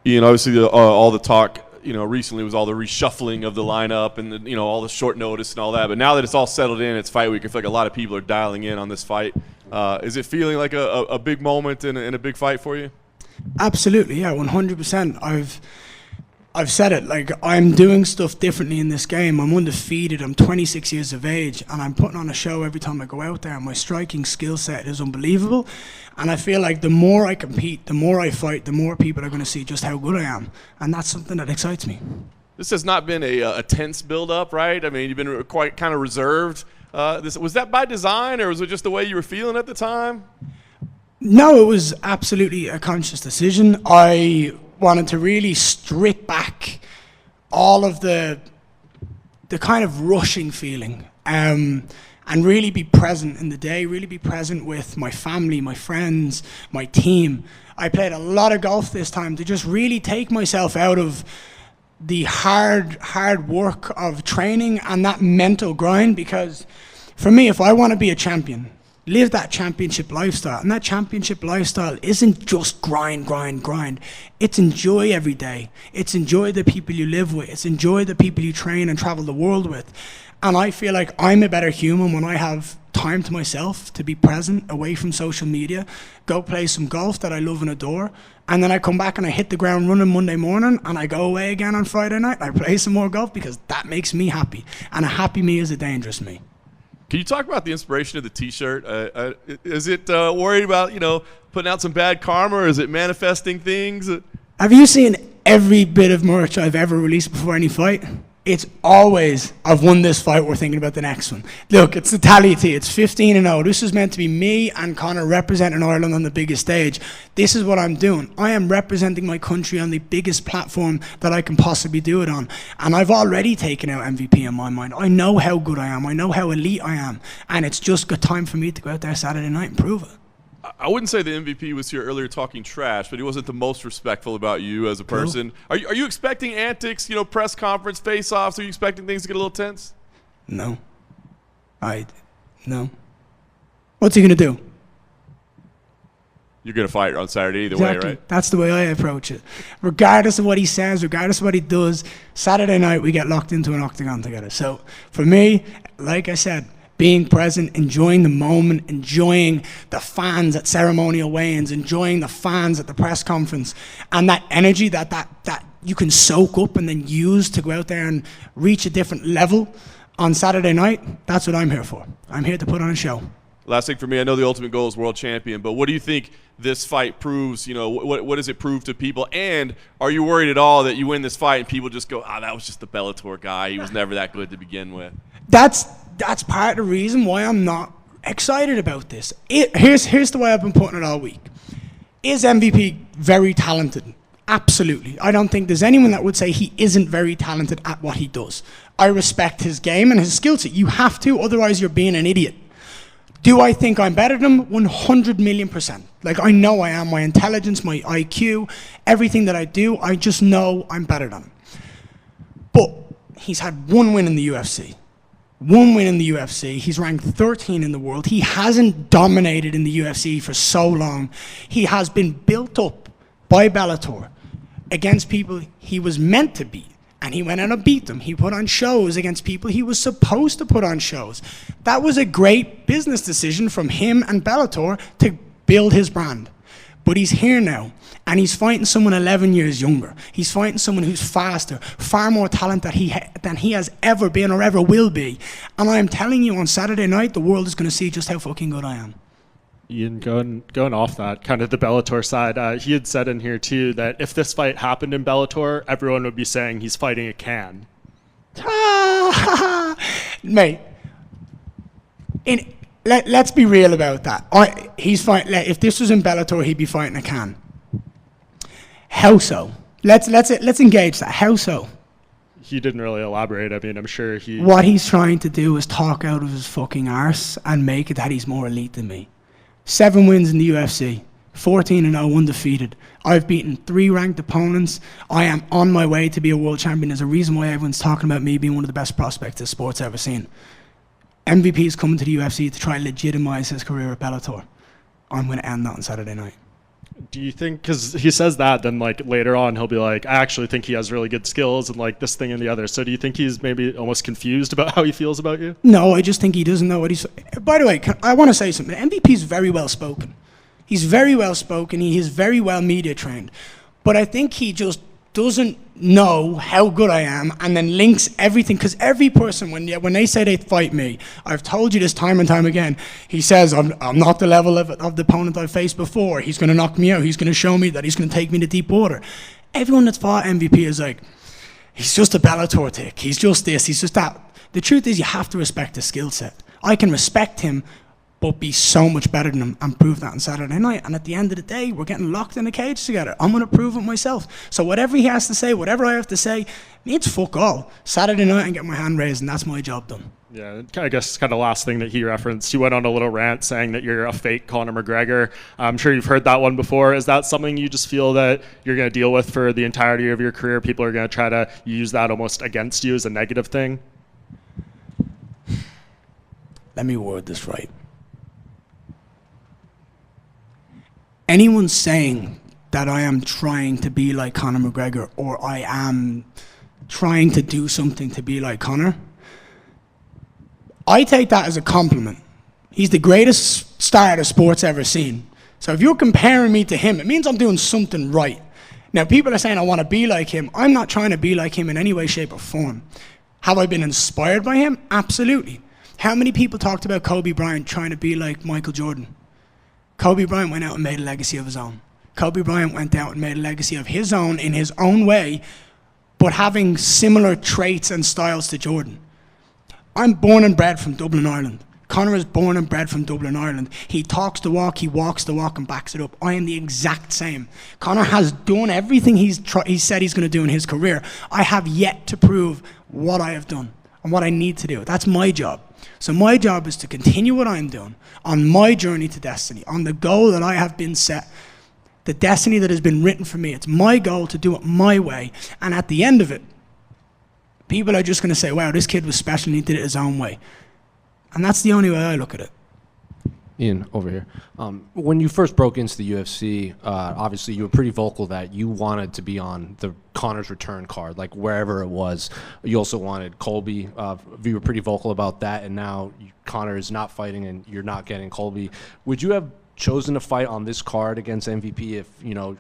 Ian, obviously all the talk, recently was all the reshuffling of the lineup and all the short notice and all that. But now that it's all settled in, it's fight week. I feel like a lot of people are dialing in on this fight. Is it feeling like a big moment and a big fight for you? Absolutely, yeah, 100%. I've said it, like, I'm doing stuff differently in this game. I'm undefeated, I'm 26 years of age, and I'm putting on a show every time I go out there. My striking skill set is unbelievable, and I feel like the more I compete, the more I fight, the more people are going to see just how good I am, and that's something that excites me. This has not been a tense build-up, right? I mean, you've been quite kind of reserved. Was that by design, or was it just the way you were feeling at the time? No, it was absolutely a conscious decision. I wanted to really strip back all of the kind of rushing feeling, and really be present in the day, really be present with my family, my friends, my team. I played a lot of golf this time to just really take myself out of the hard work of training and that mental grind, because for me, if I want to be a champion, live that championship lifestyle. And that championship lifestyle isn't just grind. It's enjoy every day. It's enjoy the people you live with. It's enjoy the people you train and travel the world with. And I feel like I'm a better human when I have time to myself to be present, away from social media, go play some golf that I love and adore. And then I come back and I hit the ground running Monday morning, and I go away again on Friday night. I play some more golf because that makes me happy. And a happy me is a dangerous me. Can you talk about the inspiration of the T-shirt? Is it worried about, putting out some bad karma, or is it manifesting things? Have you seen every bit of merch I've ever released before any fight? It's always, I've won this fight, we're thinking about the next one. Look, it's the tally T, it's 15-0. This is meant to be me and Conor representing Ireland on the biggest stage. This is what I'm doing. I am representing my country on the biggest platform that I can possibly do it on. And I've already taken out MVP in my mind. I know how good I am. I know how elite I am. And it's just got time for me to go out there Saturday night and prove it. I wouldn't say the MVP was here earlier talking trash, but he wasn't the most respectful about you as a person. Cool. Are you expecting antics, press conference, face-offs? Are you expecting things to get a little tense? No. No. What's he going to do? You're going to fight on Saturday either exactly. way, right? That's the way I approach it. Regardless of what he says, regardless of what he does, Saturday night we get locked into an octagon together. So for me, like I said, being present, enjoying the moment, enjoying the fans at ceremonial weigh-ins, enjoying the fans at the press conference, and that energy that you can soak up and then use to go out there and reach a different level on Saturday night, that's what I'm here for. I'm here to put on a show. Last thing for me, I know the ultimate goal is world champion, but what do you think this fight proves? What does it prove to people? And are you worried at all that you win this fight and people just go, that was just the Bellator guy. He was never that good to begin with? That's part of the reason why I'm not excited about this. Here's the way I've been putting it all week. Is MVP very talented? Absolutely. I don't think there's anyone that would say he isn't very talented at what he does. I respect his game and his skill set. You have to, otherwise you're being an idiot. Do I think I'm better than him? 100 million%. Like, I know I am. My intelligence, my IQ, everything that I do, I just know I'm better than him. But he's had one win in the UFC. He's ranked 13 in the world. He hasn't dominated in the UFC for so long. He has been built up by Bellator against people he was meant to beat. And he went out and beat them. He put on shows against people he was supposed to put on shows. That was a great business decision from him and Bellator to build his brand. But he's here now, and he's fighting someone 11 years younger. He's fighting someone who's faster, far more talent than he has ever been or ever will be. And I'm telling you, on Saturday night, the world is going to see just how fucking good I am. Ian, going off that, kind of the Bellator side, he had said in here too that if this fight happened in Bellator, everyone would be saying he's fighting a can. Mate, let's be real about that. He's fighting. If this was in Bellator, he'd be fighting a can. How so? Let's engage that. How so? He didn't really elaborate. I mean, I'm sure he... What he's trying to do is talk out of his fucking arse and make it that he's more elite than me. 7 wins in the UFC, 14-0 undefeated. I've beaten 3 ranked opponents. I am on my way to be a world champion. There's a reason why everyone's talking about me being one of the best prospects this sport's ever seen. MVP is coming to the UFC to try and legitimize his career at Bellator. I'm going to end that on Saturday night. Do you think, because he says that, then like later on he'll be like, I actually think he has really good skills and like this thing and the other. So do you think he's maybe almost confused about how he feels about you? No, I just think he doesn't know what he's... By the way, I want to say something. MVP is very well spoken. He's very well spoken. He is very well media trained. But I think he just doesn't know how good I am and then links everything. Because every person, when they say they fight me, I've told you this time and time again, he says, I'm not the level of the opponent I've faced before. He's going to knock me out. He's going to show me that he's going to take me to deep water. Everyone that's fought MVP is like, he's just a Bellator tick. He's just this. He's just that. The truth is you have to respect his skill set. I can respect him, but be so much better than him and prove that on Saturday night. And at the end of the day, we're getting locked in a cage together. I'm going to prove it myself. So whatever he has to say, whatever I have to say, means fuck all. Saturday night and get my hand raised, and that's my job done. Yeah, I guess kind of last thing that he referenced, he went on a little rant saying that you're a fake Conor McGregor. I'm sure you've heard that one before. Is that something you just feel that you're going to deal with for the entirety of your career? People are going to try to use that almost against you as a negative thing? Let me word this right. Anyone saying that I am trying to be like Conor McGregor or I am trying to do something to be like Conor, I take that as a compliment. He's the greatest star the sport's ever seen. So if you're comparing me to him, it means I'm doing something right. Now, people are saying I want to be like him. I'm not trying to be like him in any way, shape, or form. Have I been inspired by him? Absolutely. How many people talked about Kobe Bryant trying to be like Michael Jordan? Kobe Bryant went out and made a legacy of his own. Kobe Bryant went out and made a legacy of his own in his own way, but having similar traits and styles to Jordan. I'm born and bred from Dublin, Ireland. Conor is born and bred from Dublin, Ireland. He talks the walk, he walks the walk and backs it up. I am the exact same. Conor has done everything he said he's going to do in his career. I have yet to prove what I have done and what I need to do. That's my job. So my job is to continue what I'm doing on my journey to destiny, on the goal that I have been set, the destiny that has been written for me. It's my goal to do it my way. And at the end of it, people are just going to say, wow, this kid was special and he did it his own way. And that's the only way I look at it. Ian, over here. When you first broke into the UFC, obviously you were pretty vocal that you wanted to be on the Conor's return card, like wherever it was. You also wanted Colby. You were pretty vocal about that, and now Conor is not fighting and you're not getting Colby. Would you have chosen to fight on this card against MVP if,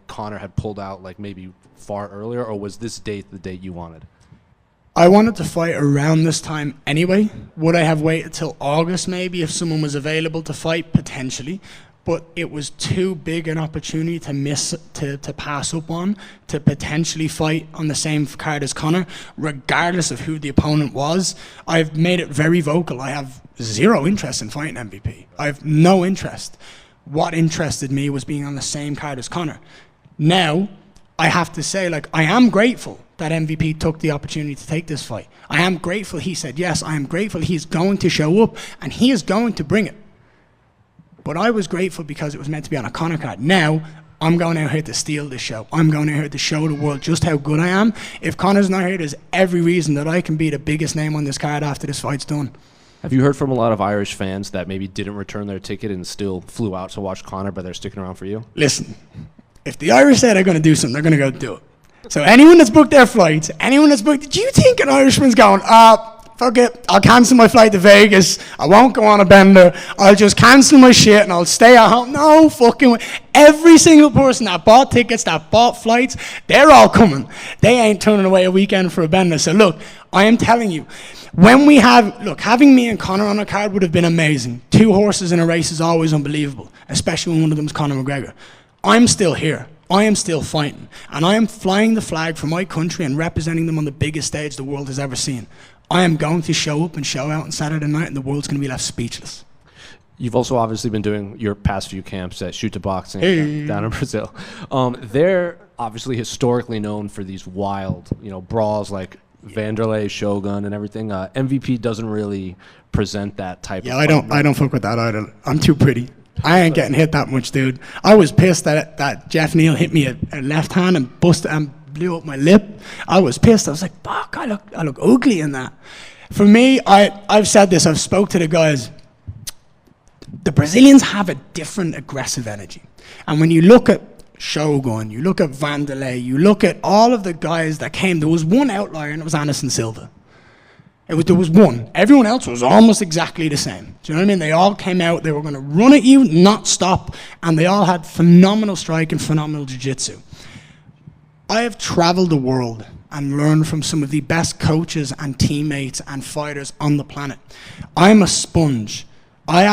Conor had pulled out like maybe far earlier, or was this date the date you wanted? I wanted to fight around this time anyway. Would I have waited till August maybe if someone was available to fight? Potentially. But it was too big an opportunity to miss, to pass up on, to potentially fight on the same card as Conor, regardless of who the opponent was. I've made it very vocal. I have zero interest in fighting MVP. I have no interest. What interested me was being on the same card as Conor. Now, I have to say, I am grateful that MVP took the opportunity to take this fight. I am grateful he said yes. I am grateful he's going to show up and he is going to bring it. But I was grateful because it was meant to be on a Conor card. Now, I'm going out here to steal this show. I'm going out here to show the world just how good I am. If Conor's not here, there's every reason that I can be the biggest name on this card after this fight's done. Have you heard from a lot of Irish fans that maybe didn't return their ticket and still flew out to watch Conor, but they're sticking around for you? Listen, if the Irish say they're going to do something, they're going to go do it. So anyone that's booked their flights, do you think an Irishman's going, fuck it, I'll cancel my flight to Vegas, I won't go on a bender, I'll just cancel my shit and I'll stay at home? No fucking way. Every single person that bought tickets, that bought flights, they're all coming. They ain't turning away a weekend for a bender. So look, I am telling you, having me and Conor on a card would have been amazing. 2 horses in a race is always unbelievable, especially when one of them is Conor McGregor. I'm still here. I am still fighting. And I am flying the flag for my country and representing them on the biggest stage the world has ever seen. I am going to show up and show out on Saturday night and the world's going to be left speechless. You've also obviously been doing your past few camps at Shoot to Boxing down in Brazil. They're obviously historically known for these wild, brawls like Vanderlei, Shogun, and everything. MVP doesn't really present that type of fight. I don't fuck with that either. I'm too pretty. I ain't getting hit that much, dude. I was pissed that Jeff Neal hit me a left hand and busted and blew up my lip. I was pissed. I was like, fuck, I look ugly in that. For me, I've said this, I've spoke to the guys. The Brazilians have a different aggressive energy. And when you look at Shogun, you look at Vanderlei, you look at all of the guys that came. There was one outlier, and it was Anderson Silva. There was one. Everyone else was almost exactly the same. Do you know what I mean? They all came out, they were going to run at you, not stop, and they all had phenomenal strike and phenomenal jiu-jitsu. I have traveled the world and learned from some of the best coaches and teammates and fighters on the planet. I am a sponge. I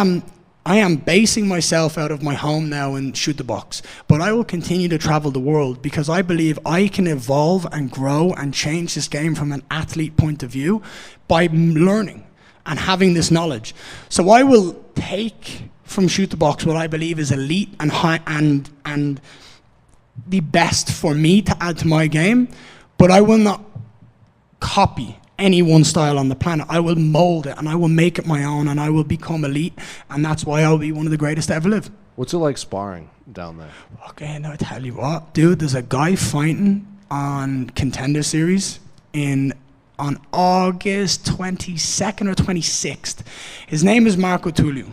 am basing myself out of my home now and shoot the box, but I will continue to travel the world because I believe I can evolve and grow and change this game from an athlete point of view by learning and having this knowledge. So I will take from shoot the box what I believe is elite and high and the best for me to add to my game, but I will not copy any one style on the planet. I will mold it and I will make it my own and I will become elite, and that's why I'll be one of the greatest to ever live. What's it like sparring down there? Okay, now I tell you what, dude, there's a guy fighting on Contender Series on August 22nd or 26th. His name is Marco Tulliu.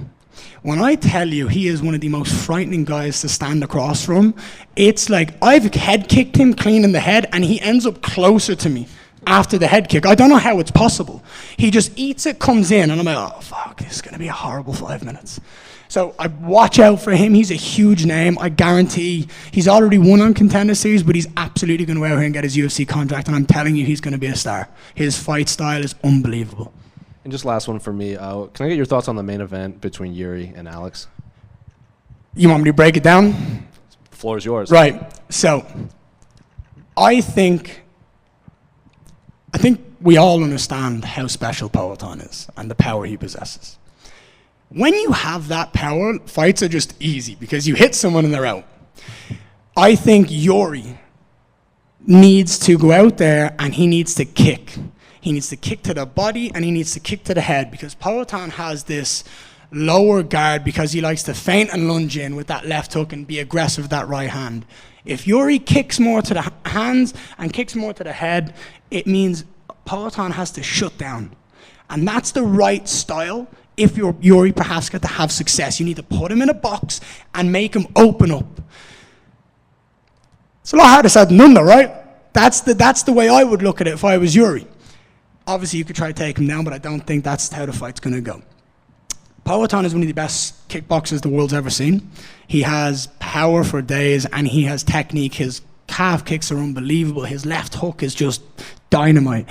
When I tell you he is one of the most frightening guys to stand across from, it's like I've head kicked him clean in the head and he ends up closer to me after the head kick. I don't know how it's possible. He just eats it, comes in, and I'm like, oh, fuck, this is going to be a horrible 5 minutes. So I watch out for him. He's a huge name. I guarantee he's already won on Contender Series, but he's absolutely going to go out here and get his UFC contract, and I'm telling you, he's going to be a star. His fight style is unbelievable. And just last one for me. Can I get your thoughts on the main event between Yuri and Alex? You want me to break it down? The floor is yours. Right. So I think we all understand how special Poatan is and the power he possesses. When you have that power, fights are just easy because you hit someone and they're out. I think Yuri needs to go out there and he needs to kick. He needs to kick to the body and he needs to kick to the head, because Poatan has this lower guard because he likes to feint and lunge in with that left hook and be aggressive with that right hand. If Yuri kicks more to the hands and kicks more to the head, it means Poatan has to shut down. And that's the right style. If you're Yuri Prochazka to have success, you need to put him in a box and make him open up. It's a lot harder said than done though, right? That's the way I would look at it if I was Yuri. Obviously, you could try to take him down, but I don't think that's how the fight's going to go. Poatan is one of the best kickboxers the world's ever seen. He has power for days, and he has technique. His calf kicks are unbelievable. His left hook is just dynamite.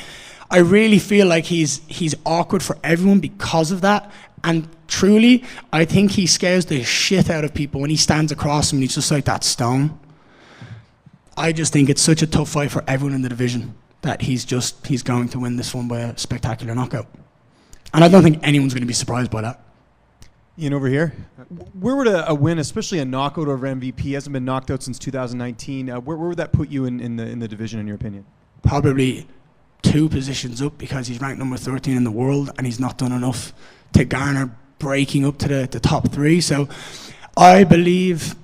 I really feel like he's awkward for everyone because of that. And truly, I think he scares the shit out of people when he stands across him and he's just like that stone. I just think it's such a tough fight for everyone in the division that he's going to win this one by a spectacular knockout. And I don't think anyone's going to be surprised by that. Ian, over here. Where would a win, especially a knockout over MVP, hasn't been knocked out since 2019, where would that put you in the division, in your opinion? Probably 2 positions up, because he's ranked number 13 in the world and he's not done enough to garner breaking up to the top 3. So I believe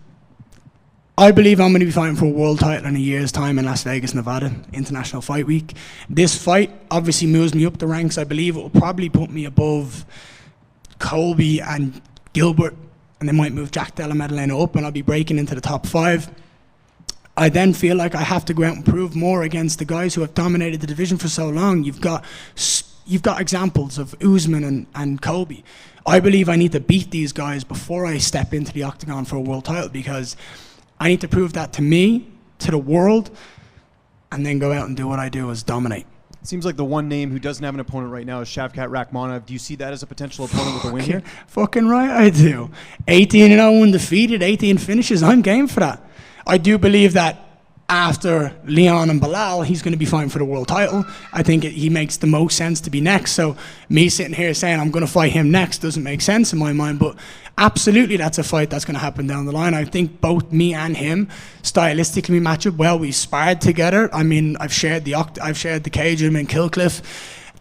I'm going to be fighting for a world title in a year's time in Las Vegas, Nevada, International Fight Week. This fight obviously moves me up the ranks. I believe it will probably put me above Colby and Gilbert, and they might move Jack Della Maddalena up, and I'll be breaking into the top 5. I then feel like I have to go out and prove more against the guys who have dominated the division for so long. You've got examples of Usman and Colby. I believe I need to beat these guys before I step into the octagon for a world title, because I need to prove that to me, to the world, and then go out and do what I do, is dominate. It seems like the one name who doesn't have an opponent right now is Shavkat Rakhmonov. Do you see that as a potential opponent with a win here? Fucking right I do. 18-0 undefeated, 18 finishes. I'm game for that. I do believe that after Leon and Bilal, he's going to be fighting for the world title. I think he makes the most sense to be next. So me sitting here saying I'm going to fight him next doesn't make sense in my mind. But absolutely, that's a fight that's going to happen down the line. I think both me and him stylistically match up well. We sparred together. I mean, I've shared the cage with him in Kilcliff,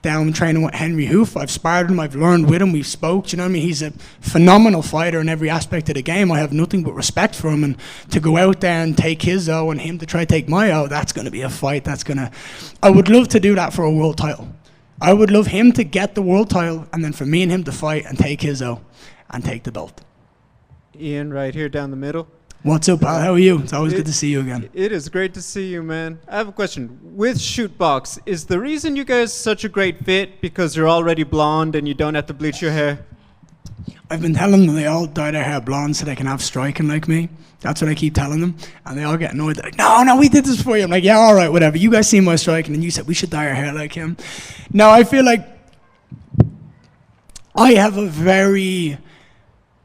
down training with Henry Hoof. I've sparred him, I've learned with him, we've spoke, you know what I mean? He's a phenomenal fighter in every aspect of the game. I have nothing but respect for him, and to go out there and take his O and him to try to take my O, that's going to be a fight I would love to do that for a world title. I would love him to get the world title, and then for me and him to fight and take his O and take the belt. Ian, right here down the middle. What's up, pal? How are you? It's always good to see you again. It is great to see you, man. I have a question. With Shootbox, is the reason you guys such a great fit because you're already blonde and you don't have to bleach your hair? I've been telling them they all dye their hair blonde so they can have striking like me. That's what I keep telling them. And they all get annoyed. They're like, no, we did this for you. I'm like, yeah, all right, whatever. You guys see my striking and you said we should dye our hair like him. No, I feel like I have a very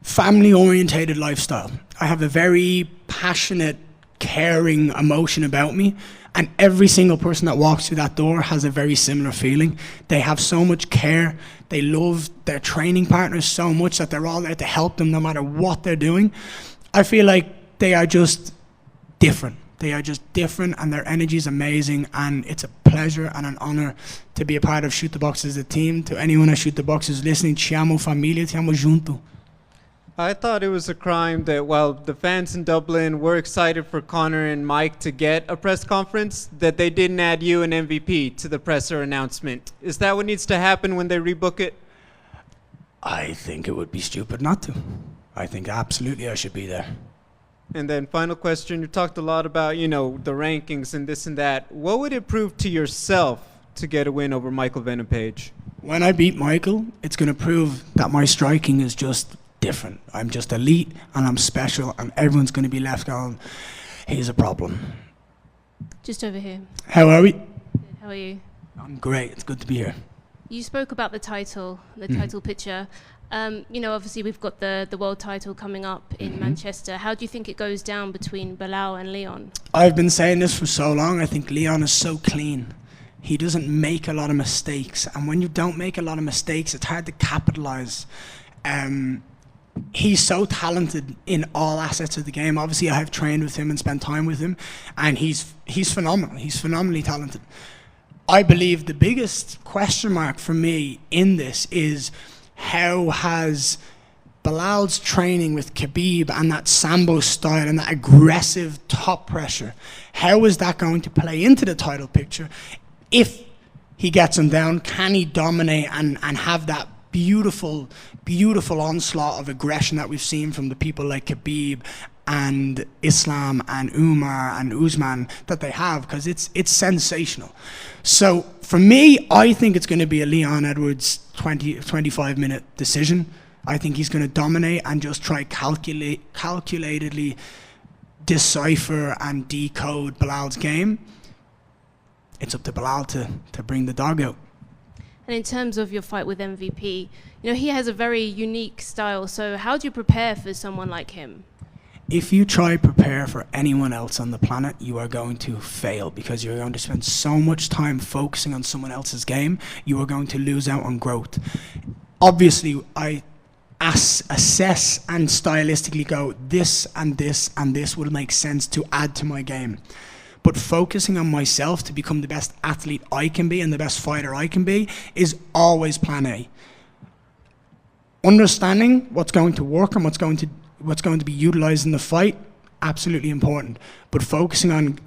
family-orientated lifestyle. I have a very passionate, caring emotion about me. And every single person that walks through that door has a very similar feeling. They have so much care. They love their training partners so much that they're all there to help them no matter what they're doing. I feel like they are just different. They are just different and their energy is amazing, and it's a pleasure and an honor to be a part of Shoot the Box as a team. To anyone at Shoot the Box who's listening, ci amo famiglia, ti amo junto. I thought it was a crime that while the fans in Dublin were excited for Conor and Mike to get a press conference, that they didn't add you and MVP to the presser announcement. Is that what needs to happen when they rebook it? I think it would be stupid not to. I think absolutely I should be there. And then final question, you talked a lot about, the rankings and this and that. What would it prove to yourself to get a win over Michael Venom Paige? When I beat Michael, it's going to prove that my striking is just different. I'm just elite and I'm special, and everyone's going to be left going, he's a problem. Just over here. How are we? Good. How are you? I'm great. It's good to be here. You spoke about the title picture. Obviously we've got the world title coming up in Manchester. How do you think it goes down between Bilal and Leon? I've been saying this for so long. I think Leon is so clean. He doesn't make a lot of mistakes. And when you don't make a lot of mistakes, it's hard to capitalize. He's so talented in all assets of the game. Obviously, I have trained with him and spent time with him, and he's phenomenal. He's phenomenally talented. I believe the biggest question mark for me in this is how has Bilal's training with Khabib and that Sambo style and that aggressive top pressure, how is that going to play into the title picture? If he gets him down, can he dominate and have that beautiful onslaught of aggression that we've seen from the people like Khabib and Islam and Umar and Usman that they have, because it's sensational. So for me, I think it's going to be a Leon Edwards 25 minute decision. I think he's going to dominate and just try calculatedly decipher and decode Bilal's game. It's up to Bilal to bring the dog out. And in terms of your fight with MVP, he has a very unique style. So how do you prepare for someone like him? If you try to prepare for anyone else on the planet, you are going to fail, because you're going to spend so much time focusing on someone else's game. You are going to lose out on growth. Obviously, I assess and stylistically go, this and this and this will make sense to add to my game. But focusing on myself to become the best athlete I can be and the best fighter I can be is always plan A. Understanding what's going to work and what's going to be utilized in the fight, absolutely important. But focusing on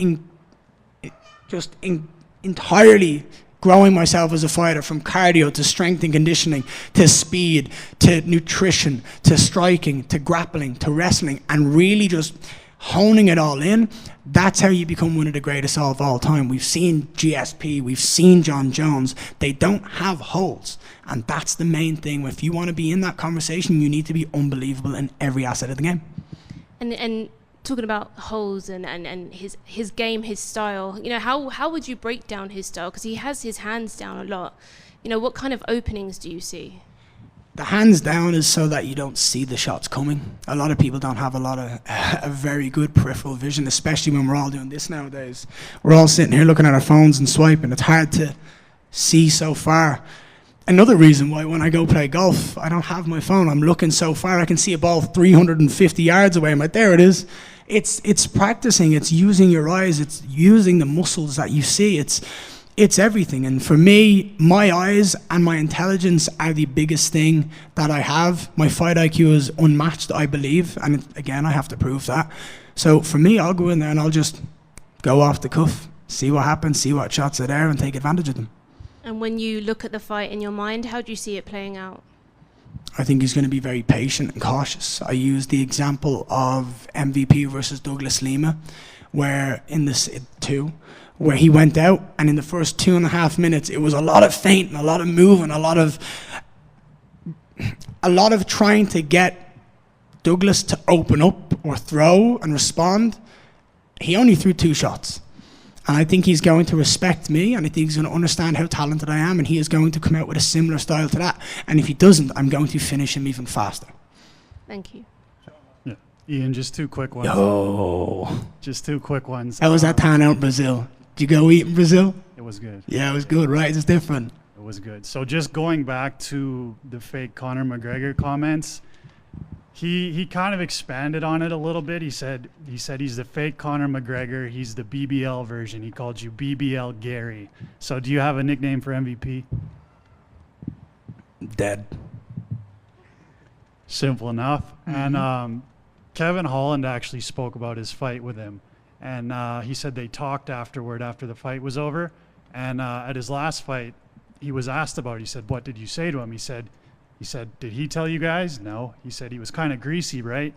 entirely growing myself as a fighter, from cardio to strength and conditioning to speed to nutrition to striking to grappling to wrestling, and really just honing it all in, that's how you become one of the greatest of all time. We've seen GSP, we've seen John Jones. They don't have holes, and that's the main thing. If you want to be in that conversation, you need to be unbelievable in every asset of the game. And talking about holes and his game, his style, how would you break down his style? Because he has his hands down a lot. What kind of openings do you see? The hands down is so that you don't see the shots coming. A lot of people don't have a very good peripheral vision, especially when we're all doing this nowadays. We're all sitting here looking at our phones and swiping. It's hard to see so far. Another reason why when I go play golf, I don't have my phone. I'm looking so far, I can see a ball 350 yards away. I'm like, there it is. It's practicing. It's using your eyes. It's using the muscles that you see. It's everything. And for me, my eyes and my intelligence are the biggest thing that I have. My fight IQ is unmatched, I believe. And again, I have to prove that. So for me, I'll go in there and I'll just go off the cuff, see what happens, see what shots are there, and take advantage of them. And when you look at the fight in your mind, how do you see it playing out? I think he's going to be very patient and cautious. I use the example of MVP versus Douglas Lima, where in this where he went out, and in the first 2.5 minutes, it was a lot of feinting, a lot of moving, a lot of trying to get Douglas to open up or throw and respond. He only threw 2 shots. And I think he's going to respect me, and I think he's going to understand how talented I am, and he is going to come out with a similar style to that. And if he doesn't, I'm going to finish him even faster. Thank you. Yeah. Ian, just 2 quick ones. Just 2 quick ones. How was that town out in Brazil? Did you go eat in Brazil? It was good. Yeah, it was good, right? It's different. It was good. So just going back to the fake Conor McGregor comments, he kind of expanded on it a little bit. He said he's the fake Conor McGregor. He's the BBL version. He called you BBL Gary. So do you have a nickname for MVP? Dead. Simple enough. And Kevin Holland actually spoke about his fight with him. And he said they talked afterward after the fight was over. And at his last fight, he was asked about it. He said, "What did you say to him?" He said, "Did he tell you guys?" No. He said he was kind of greasy, right?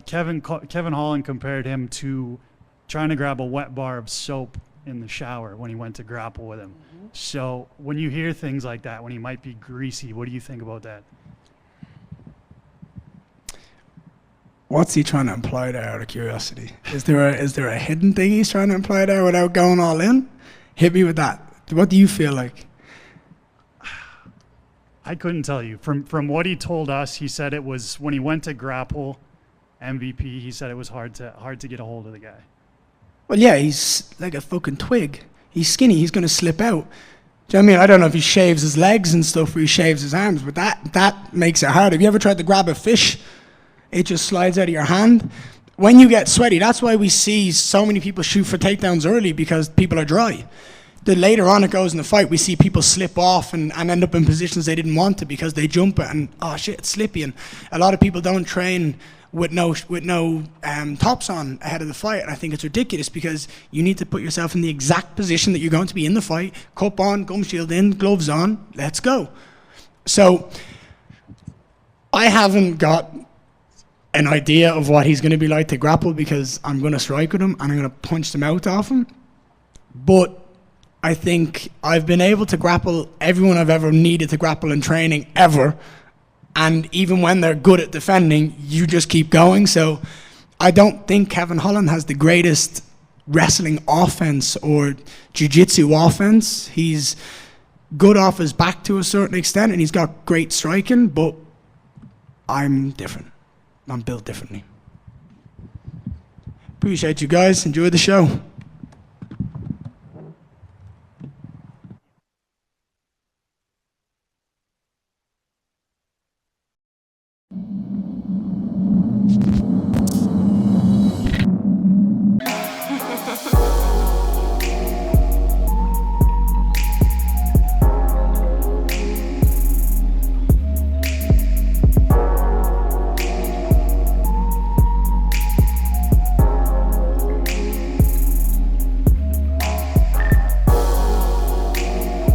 Kevin Holland compared him to trying to grab a wet bar of soap in the shower when he went to grapple with him. So when you hear things like that, when he might be greasy, what do you think about that? What's he trying to imply there, out of curiosity? Is there a hidden thing he's trying to imply there without going all in? Hit me with that. What do you feel like? I couldn't tell you. From what he told us, he said it was when he went to grapple MVP, he said it was hard to get a hold of the guy. Well, yeah, he's like a fucking twig. He's skinny. He's going to slip out. Do you know what I mean? I don't know if he shaves his legs and stuff or he shaves his arms, but that makes it hard. Have you ever tried to grab a fish? It just slides out of your hand. When you get sweaty, that's why we see so many people shoot for takedowns early, because people are dry. The later on it goes in the fight, we see people slip off and end up in positions they didn't want to because they jump it and, oh shit, it's slippy. And a lot of people don't train with no tops on ahead of the fight. And I think it's ridiculous, because you need to put yourself in the exact position that you're going to be in the fight. Cup on, gum shield in, gloves on, let's go. So I haven't got an idea of what he's going to be like to grapple, because I'm going to strike with him and I'm going to punch the mouth off him. But I think I've been able to grapple everyone I've ever needed to grapple in training ever. And even when they're good at defending, you just keep going. So I don't think Kevin Holland has the greatest wrestling offense or jiu-jitsu offense. He's good off his back to a certain extent, and he's got great striking, but I'm different. I'm built differently. Appreciate you guys. Enjoy the show.